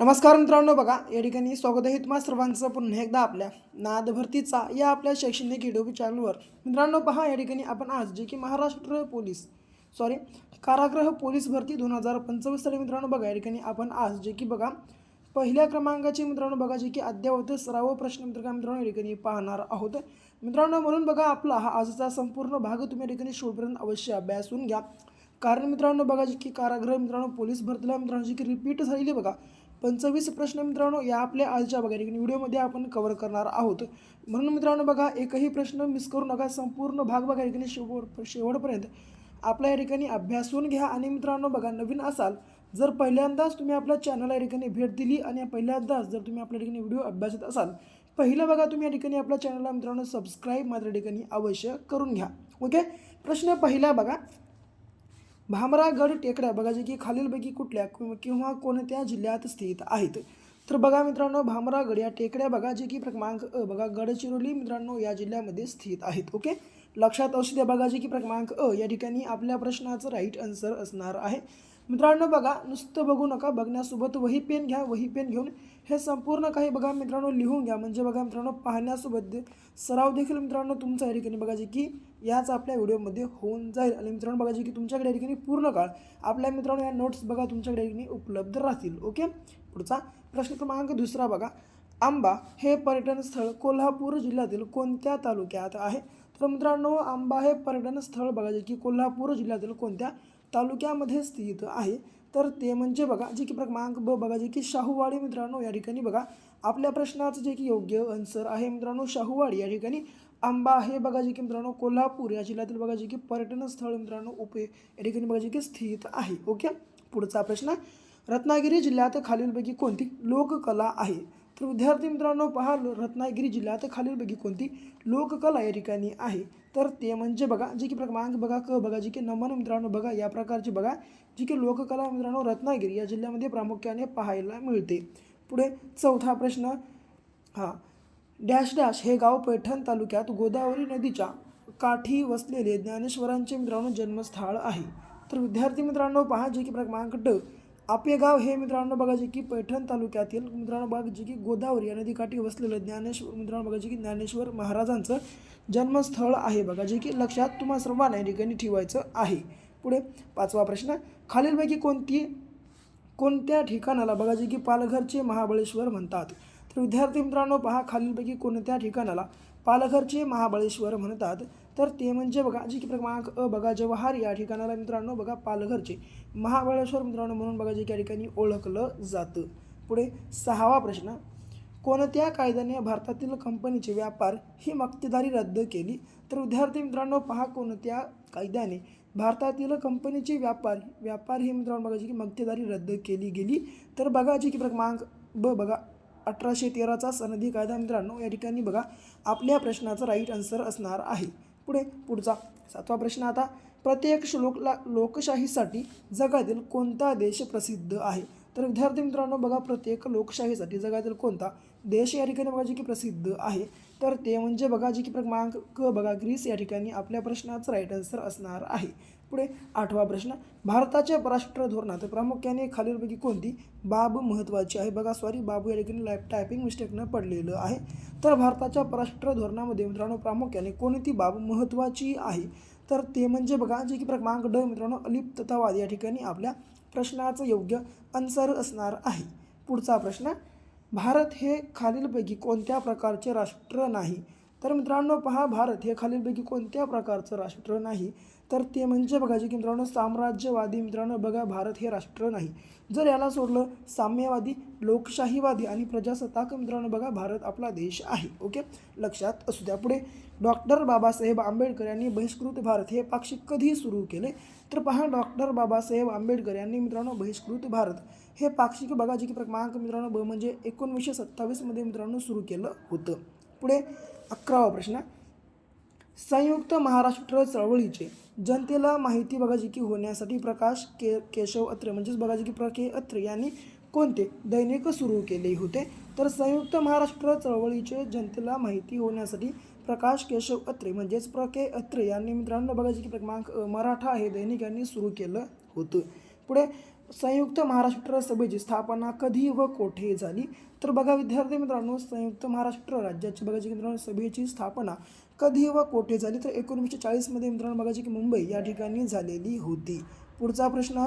नमस्कार मित्रांनो, बघा या ठिकाणी स्वागत आहे तुम्हा सर्वांचं पुन्हा एकदा आपल्या नाद भरतीचा या आपल्या शैक्षणिक यूट्यूब चॅनलवर. मित्रांनो पहा, या ठिकाणी आपण आज जे की महाराष्ट्र पोलीस कारागृह पोलीस भरती 2025 साली मित्रांनो बघा या ठिकाणी आपण आज जे की बघा पहिल्या क्रमांकाचे मित्रांनो बघा जे की अद्ययावत सराव प्रश्न मित्रांनो या ठिकाणी पाहणार आहोत मित्रांनो. म्हणून बघा आपला हा आजचा संपूर्ण भाग तुम्ही या ठिकाणी शेवटपर्यंत अवश्य अभ्यासून घ्या, कारण मित्रांनो बघा जे की कारागृह मित्रांनो पोलीस भरतीला मित्रांनो जी की रिपीट झालेली बघा 25 प्रश्न मित्रांनो या आपल्या आजच्या बघा व्हिडिओमध्ये आपण कव्हर करणार आहोत. म्हणून मित्रांनो बघा एकही प्रश्न मिस करू नका, संपूर्ण भाग बघा या ठिकाणी शेवटपर्यंत आपल्या या ठिकाणी अभ्यासून घ्या. आणि मित्रांनो बघा नवीन असाल, जर पहिल्यांदाच तुम्ही आपल्या चॅनलला या ठिकाणी भेट दिली आणि पहिल्यांदाच जर तुम्ही आपल्या ठिकाणी व्हिडिओ अभ्यासत असाल, पहिलं बघा तुम्ही या ठिकाणी आपल्या चॅनलला मित्रांनो सबस्क्राईब मात्र ठिकाणी अवश्य करून घ्या. ओके, प्रश्न पहिला बघा, भामरागड टेकड्या बघा जे की खालीलपैकी कुठल्या किंवा कोणत्या जिल्ह्यात स्थित आहेत. तर बघा मित्रांनो भामरागड या टेकड्या बघा जे की क्रमांक अ बघा गडचिरोली मित्रांनो या जिल्ह्यामध्ये स्थित आहेत. ओके, लक्षात असू द्या बघा जे की क्रमांक अ या ठिकाणी आपल्या प्रश्नाचं राईट आन्सर असणार आहे. मित्रांनो बघा नुसतं बघू नका, बघण्यासोबत वही पेन घ्या, वही पेन घेऊन हे संपूर्ण काही बघा मित्रांनो लिहून घ्या, म्हणजे बघा मित्रांनो पाहण्यासोबत सराव देखील मित्रांनो तुमचा या ठिकाणी बघा जे की याच आपल्या व्हिडिओमध्ये होऊन जाईल. आणि मित्रांनो बघा जे की तुमच्याकडे या ठिकाणी पूर्ण काळ आपल्या मित्रांनो या नोट्स बघा तुमच्याकडे या ठिकाणी उपलब्ध राहतील. ओके, पुढचा प्रश्न क्रमांक दुसरा बघा, आंबा हे पर्यटन स्थळ कोल्हापूर जिल्ह्यातील कोणत्या तालुक्यात आहे. तर मित्रांनो आंबा हे पर्यटन स्थळ बघा जे की कोल्हापूर जिल्ह्यातील कोणत्या तालुक्यामध्ये स्थित आहे. तर ते म्हणजे बघा जे की क्रमांक ब बघा जे की शाहूवाडी मित्रांनो या ठिकाणी बघा आपल्या प्रश्नाचं जे की योग्य आन्सर आहे मित्रांनो शाहूवाडी या ठिकाणी आंबा हे बघा जे की मित्रांनो कोल्हापूर या जिल्ह्यातील बघा जे की पर्यटन स्थळ मित्रांनो या ठिकाणी बघा जे की स्थित आहे. ओके, पुढचा प्रश्न, रत्नागिरी जिल्ह्यात खालीलपैकी कोणती लोककला आहे. तर विद्यार्थी मित्रांनो पहा, रत्नागिरी जिल्ह्यात खालीलपैकी कोणती लोककला या ठिकाणी आहे. तर ते म्हणजे बघा जे की क्रमांक बघा क बघा जे की नमन मित्रांनो बघा या प्रकारची बघा जी की लोककला मित्रांनो रत्नागिरी या जिल्ह्यामध्ये प्रामुख्याने पाहायला मिळते. पुढे चौथा प्रश्न, डॅश डॅश हे गाव पैठण तालुक्यात गोदावरी नदीच्या काठी वसलेले ज्ञानेश्वरांचे मित्रांनो जन्मस्थळ आहे. तर विद्यार्थी मित्रांनो पहा जे की क्रमांक ड आपेगाव हे मित्रांनो बघा जे की पैठण तालुक्यातील मित्रांनो बघा जे की गोदावरी या नदीकाठी वसलेलं ज्ञानेश्वर मित्रांनो बघा जे की ज्ञानेश्वर महाराजांचं जन्मस्थळ आहे बघा, जे की लक्षात तुम्हा सर्वांना या ठिकाणी ठेवायचं आहे. पुढे पाचवा प्रश्न, खालीलपैकी कोणत्या ठिकाणाला बघा जे की पालघरचे महाबळेश्वर म्हणतात. तर विद्यार्थी मित्रांनो पहा, खालीलपैकी कोणत्या ठिकाणाला पालघरचे महाबळेश्वर म्हणतात. तर ते म्हणजे बघा जे की क्रमांक अ बघा जव्हार या ठिकाणाला मित्रांनो बघा पालघरचे महाबळेश्वर मित्रांनो म्हणून बघा जे की या ठिकाणी ओळखलं जातं. पुढे सहावा प्रश्न, कोणत्या कायद्याने भारतातील कंपनीचे व्यापार ही मक्तेदारी रद्द केली. तर विद्यार्थी मित्रांनो पहा, कोणत्या कायद्याने भारतातील कंपनीचे व्यापार ही मित्रांनो बघा जी की मक्तेदारी रद्द केली गेली. तर बघा जी की क्रमांक ब बघा 1813चा सनदी कायदा मित्रांनो या ठिकाणी बघा आपल्या प्रश्नाचं राईट आन्सर असणार आहे. पुढचा सातवा प्रश्न, आता प्रत्येक लोकशाहीसाठी जगातील कोणता देश प्रसिद्ध आहे. तर विद्यार्थी मित्रांनो बघा प्रत्येक लोकशाहीसाठी जगातील कोणता देश या ठिकाणी बघा जे की प्रसिद्ध आहे. तर ते म्हणजे बघा जे की क्रमांक क बघा ग्रीस या ठिकाणी आपल्या प्रश्नाचं राईट आन्सर असणार आहे. पुढे आठवा प्रश्न, भारताच्या परराष्ट्र धोरणात प्रामुख्याने खालीलपैकी कोणती बाब महत्त्वाची आहे. बघा बाबू या ठिकाणी टायपिंग मिस्टेकनं पडलेलं आहे. तर भारताच्या परराष्ट्र धोरणामध्ये मित्रांनो प्रामुख्याने कोणती बाब महत्त्वाची आहे. तर ते म्हणजे बघा जे की क्रमांक ड मित्रांनो अलिप्ततावाद या ठिकाणी आपल्या प्रश्नाचं योग्य आन्सर असणार आहे. पुढचा प्रश्न, भारत हे खालीलपैकी कोणत्या प्रकारचे राष्ट्र नाही. तर मित्रांनो पहा, भारत हे खालीलपैकी कोणत्या प्रकारचं राष्ट्र नाही. तर ते म्हणजे बघा जे की मित्रांनो साम्राज्यवादी मित्रांनो बघा भारत हे राष्ट्र नाही. जर याला सोडलं साम्यवादी, लोकशाहीवादी आणि प्रजासत्ताक मित्रांनो बघा भारत आपला देश आहे. ओके, लक्षात असू द्या. पुढे डॉक्टर बाबासाहेब आंबेडकर यांनी बहिष्कृत भारत हे पाक्षिक कधी सुरू केले. तर पहा, डॉक्टर बाबासाहेब आंबेडकर यांनी मित्रांनो बहिष्कृत भारत हे पाक्षिक बघा जे की क्रमांक मित्रांनो ब म्हणजे 1927 मध्ये मित्रांनो सुरू केलं होतं. पुढे 11वा प्रश्न, संयुक्त महाराष्ट्र चळवळीचे जनतेला माहिती बघा जी की होण्यासाठी प्रकाश केशव अत्रे म्हणजेच बघा जी की के अत्रे यांनी कोणते दैनिक सुरू केले होते. तर संयुक्त महाराष्ट्र चळवळीचे जनतेला माहिती होण्यासाठी प्रकाश केशव अत्रे म्हणजेच के अत्रे यांनी मित्रांनो बघा जी की क्रमांक मराठा हे दैनिक यांनी सुरू केलं होतं. पुढे संयुक्त महाराष्ट्र सभेची स्थापना कधी व कोठे झाली? तर बघा विद्यार्थी मित्रांनो, संयुक्त महाराष्ट्र राज्याची बघायची की मित्रांनो सभेची स्थापना कधी व कोठे झाली? तर 1940मध्ये मित्रांनो बघायची की मुंबई या ठिकाणी झालेली होती. पुढचा प्रश्न,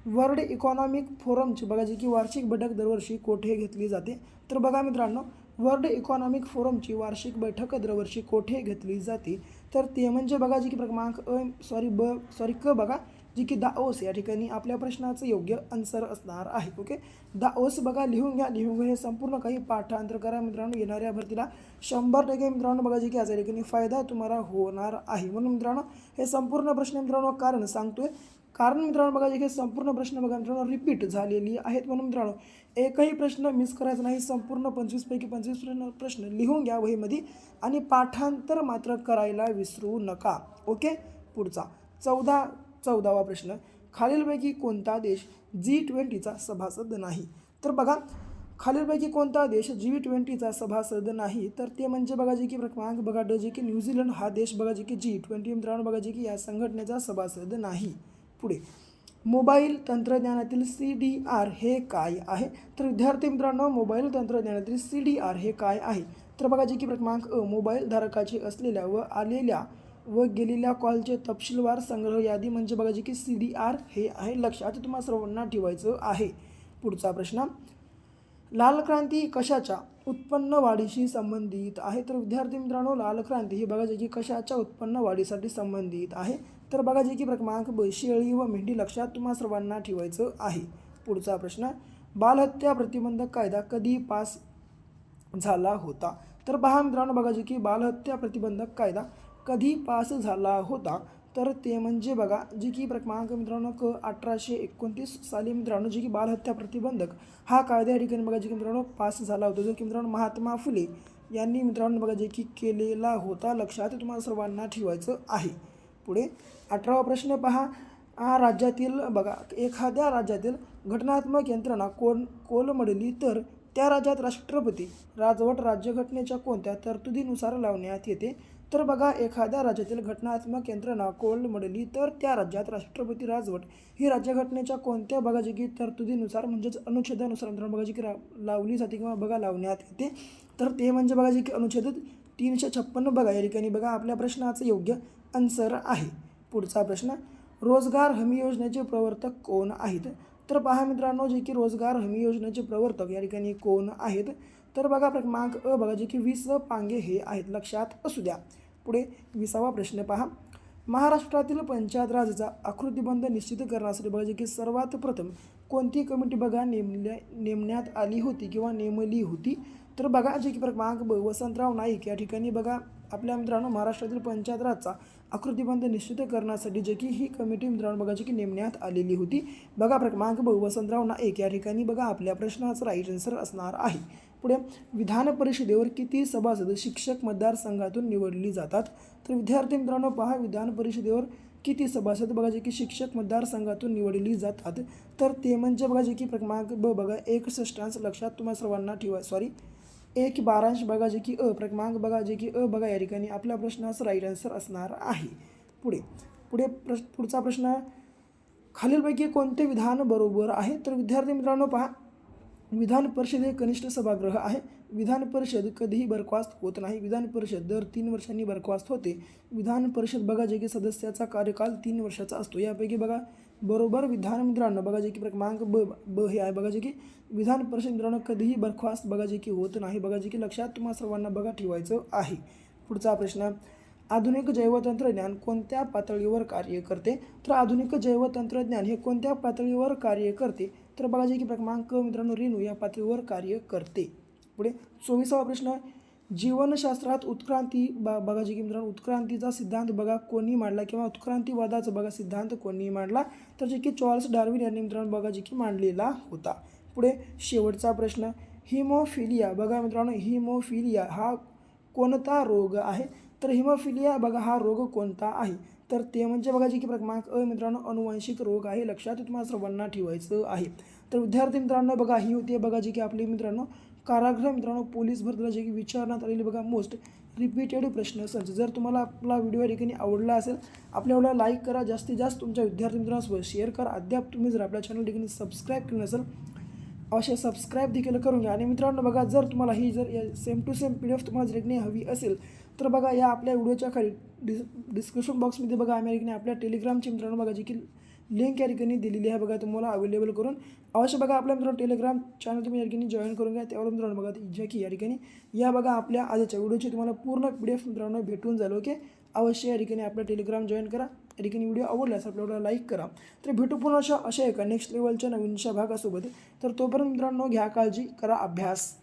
वर्ल्ड इकॉनॉमिक फोरमची बघायची की वार्षिक बैठक दरवर्षी कोठे घेतली जाते? तर बघा मित्रांनो, वर्ल्ड इकॉनॉमिक फोरमची वार्षिक बैठक दरवर्षी कोठे घेतली जाते? तर ते म्हणजे बघा जी की क्रमांक क बघा जी की दाओस या ठिकाणी आपल्या प्रश्नाचं योग्य आन्सर असणार आहे. ओके, दाओस बघा लिहून घ्या. हे संपूर्ण काही पाठांतर करा मित्रांनो. येणाऱ्या भरतीला 100% मित्रांनो बघा जी की याचा ठिकाणी फायदा तुम्हाला होणार आहे. म्हणून मित्रांनो हे संपूर्ण प्रश्न मित्रांनो कारण सांगतोय, कारण मित्रांनो बघा जे संपूर्ण प्रश्न बघा मित्रांनो रिपीट झालेली आहेत. म्हणून मित्रांनो एकही प्रश्न मिस करायचा नाही. संपूर्ण 25पैकी 25 प्रश्न लिहून घ्या वहीमध्ये आणि पाठांतर मात्र करायला विसरू नका. ओके, पुढचा 14वा प्रश्न, खालीलपैकी कोणता देश G20चा सभासद नाही? तर बघा खालीलपैकी कोणता देश G20चा सभासद नाही? तर ते म्हणजे बघा जे की क्रमांक बघा ड जे की न्यूझीलंड हा देश बघा जे की G20 मित्रांनो बघा जे की या संघटनेचा सभासद नाही. पुढे, मोबाईल तंत्रज्ञानातील CDR हे काय आहे? तर विद्यार्थी मित्रांनो मोबाईल तंत्रज्ञानातील CDR हे काय आहे? तर बघा जे की क्रमांक मोबाईल धारकाची असलेल्या व आलेल्या व गेलेल्या कॉलचे तपशीलवार संग्रह यादी म्हणजे बघा जे की CDR हे आहे. लक्षात तुम्हाला सर्वांना ठेवायचं आहे. पुढचा प्रश्न, लाल क्रांती कशाच्या उत्पन्न वाढीशी संबंधित आहे? तर विद्यार्थी मित्रांनो लाल क्रांती ही बघा जे की कशाच्या उत्पन्न वाढीसाठी संबंधित आहे? तर बघा जे की क्रमांक शेळी व मेंढी. लक्षात तुम्हाला सर्वांना ठेवायचं आहे. पुढचा प्रश्न, बालहत्या प्रतिबंधक कायदा कधी पास झाला होता? तर पहा मित्रांनो बघा जे की बालहत्या प्रतिबंधक कायदा कधी पास झाला होता? तर ते म्हणजे बघा जी की क्रमांक मित्रांनो 1829 साली मित्रांनो जी की बालहत्या प्रतिबंधक हा कायदा या ठिकाणी बघा जी की मित्रांनो पास झाला होता, जो की मित्रांनो महात्मा फुले यांनी मित्रांनो बघा जे की केलेला होता. लक्षात तुम्हाला सर्वांना ठेवायचं आहे. पुढे 18वा प्रश्न पहा, राज्यातील बघा एखाद्या राज्यातील घटनात्मक यंत्रणा कोलमडली तर त्या राज्यात राष्ट्रपती राजवट राज्यघटनेच्या कोणत्या तरतुदीनुसार लावण्यात येते? तर बघा एखाद्या राज्यातील घटनात्मक यंत्रणा कोलमडली तर त्या राज्यात राष्ट्रपती राजवट ही राज्यघटनेच्या कोणत्या बघा जी की तरतुदीनुसार म्हणजेच अनुच्छेदानुसार मित्रांनो बघा जी की लावली जाते किंवा बघा लावण्यात येते? तर ते म्हणजे बघा जी की अनुच्छेद 356 बघा या ठिकाणी बघा आपल्या प्रश्नाचं योग्य आन्सर आहे. पुढचा प्रश्न, रोजगार हमी योजनेचे प्रवर्तक कोण आहेत? तर पहा मित्रांनो जे की रोजगार हमी योजनेचे प्रवर्तक या ठिकाणी कोण आहेत? तर बघा क्रमांक बघा जे की वि.स. पांगे हे आहेत. लक्षात असू द्या. पुढे 20वा प्रश्न पहा, महाराष्ट्रातील पंचायत राजचा आकृतिबंध निश्चित करण्यासाठी बघा जे की सर्वात प्रथम कोणती कमिटी बघा नेमण्यात आली होती किंवा नेमली होती? तर बघा जे की क्रमांक वसंतराव नाईक या ठिकाणी बघा आपल्या मित्रांनो महाराष्ट्रातील पंचायत राजचा आकृतिबंध निश्चित करण्यासाठी जे की ही कमिटी मित्रांनो बघा जी की नेमण्यात आलेली होती. बघा क्रमांक वसंतराव नाईक या ठिकाणी बघा आपल्या प्रश्नाचं राईट आन्सर असणार आहे. पुढे, विधान परिषदेवर किती सभासद शिक्षक मतदारसंघातून निवडली जातात? तर विद्यार्थी मित्रांनो पहा विधान परिषदेवर किती सभासद बघा जे की शिक्षक मतदारसंघातून निवडली जातात? तर ते म्हणजे बघा जे की क्रमांक बघा 1/6. लक्षात तुम्हाला सर्वांना ठेवा 1/12 बघा जे की क्रमांक बघा जे की बघा या ठिकाणी आपल्या प्रश्नाचं राईट आन्सर असणार आहे. पुढचा प्रश्न, खालीलपैकी कोणते विधान बरोबर आहे? तर विद्यार्थी मित्रांनो पहा विधान परिषद हे कनिष्ठ सभागृह आहे. विधान परिषद कधीही बरखास्त होत नाही. विधान परिषद दर 3 वर्षांनी बरखास्त होते. विधान परिषद बघा जे की सदस्याचा कार्यकाल 3 वर्षाचा असतो. यापैकी बघा बरोबर विधान मित्रांनो बघा जे की क्रमांक ब हे आहे. बघा जे की विधान परिषद मित्रांनो कधीही बरखास्त बघा जे की होत नाही. बघा जे की लक्षात तुम्हाला सर्वांना बघा ठेवायचं आहे. पुढचा प्रश्न, आधुनिक जैवतंत्रज्ञान कोणत्या पातळीवर कार्य करते? तर आधुनिक जैवतंत्रज्ञान हे कोणत्या पातळीवर कार्य करते? तर बघा जे की क्रमांक मित्रांनो रेणू या पातळीवर कार्य करते. पुढे 24वा प्रश्न, जीवनशास्त्रात उत्क्रांती बघा जे की मित्रांनो उत्क्रांतीचा सिद्धांत बघा कोणी मांडला किंवा उत्क्रांतीवादाचा बघा सिद्धांत कोणी मांडला? तर जे की चार्ल्स डार्विन यांनी मित्रांनो बघा जे की मांडलेला होता. पुढे शेवटचा प्रश्न, हिमोफिलिया बघा मित्रांनो हिमोफिलिया हा कोणता रोग आहे? तर हिमोफिलिया बघा हा रोग कोणता आहे? तर ते म्हणजे बघा जे की क्रमांक मित्रांनो अनुवांशिक रोग आहे. लक्षात तुम्हाला सर्वांना ठेवायचं आहे. तर विद्यार्थी मित्रांनो बघा ही होती बघा जी की आपली मित्रांनो कारागृह मित्रांनो पोलीस भरतीला जे की विचारण्यात आलेली बघा मोस्ट रिपीटेड प्रश्न संच. जर तुम्हाला आपला व्हिडिओ या ठिकाणी आवडला असेल आपल्या व्हिडिओला लाईक करा, जास्तीत जास्त तुमच्या विद्यार्थी मित्रांसोबत शेअर करा. अद्याप तुम्ही जर आपल्या चॅनल ठिकाणी सबस्क्राईब केलं नसेल अवश्य सबस्क्राईब देखील करून घ्या. आणि मित्रांनो बघा जर तुम्हाला ही जर सेम टू सेम PDF तुम्हाला जर ठिकाणी हवी असेल तर बघा या आपल्या व्हिडिओच्या खाली डिस्क्रिप्शन बॉक्समध्ये बघा आम्ही या ठिकाणी आपल्या टेलिग्रामची मित्रांनो बघा जी की लिंक या ठिकाणी दिलेली आहे बघा तुम्हाला अवेलेबल करून. अवश्य बघा आपल्या मित्रांनो टेलिग्राम चॅनल तुम्ही या ठिकाणी जॉईन करून घ्या. त्यावर मित्रांनो बघा जे की या ठिकाणी या बघा आपल्या आजच्या व्हिडिओची तुम्हाला पूर्ण PDF मित्रांनो भेटून जाईल. ओके, अवश्य या ठिकाणी आपलं टेलिग्राम जॉईन करा. या ठिकाणी व्हिडिओ आवडल्यास आपल्याला लाईक करा. तर भेटू पुन्हा अशा एका नेक्स्ट लेवलच्या नवीनशा भागासोबत. तर तोपर्यंत मित्रांनो घ्या काळजी, करा अभ्यास.